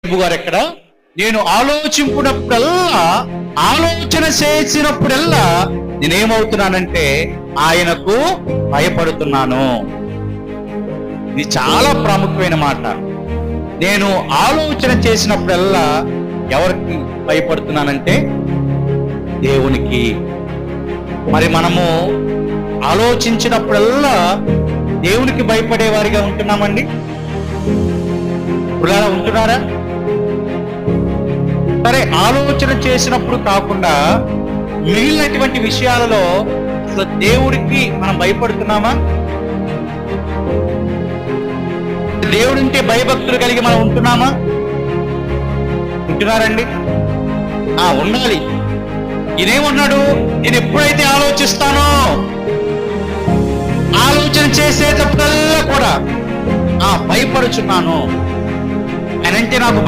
గారు ఎక్కడ నేను ఆలోచన చేసినప్పుడల్లా నేనేమవుతున్నానంటే ఆయనకు భయపడుతున్నాను. ఇది చాలా ప్రాముఖ్యమైన మాట. నేను ఆలోచన చేసినప్పుడల్లా ఎవరికి భయపడుతున్నానంటే దేవునికి. మరి మనము ఆలోచించినప్పుడల్లా దేవునికి భయపడే వారిగా ఉంటున్నామండి? ఉంటున్నారా? సరే, ఆలోచన చేసినప్పుడు కాకుండా మిగిలినటువంటి విషయాలలో అసలు దేవుడికి మనం భయపడుతున్నామా? దేవుడింటే భయభక్తులు కలిగి మనం ఉంటున్నామా? ఉంటున్నారండి? ఉండాలి. ఈయనేమన్నాడు? నేను ఎప్పుడైతే ఆలోచిస్తానో, ఆలోచన చేసేటప్పుడల్లా కూడా భయపడుచున్నాను. ఆయనంటే నాకు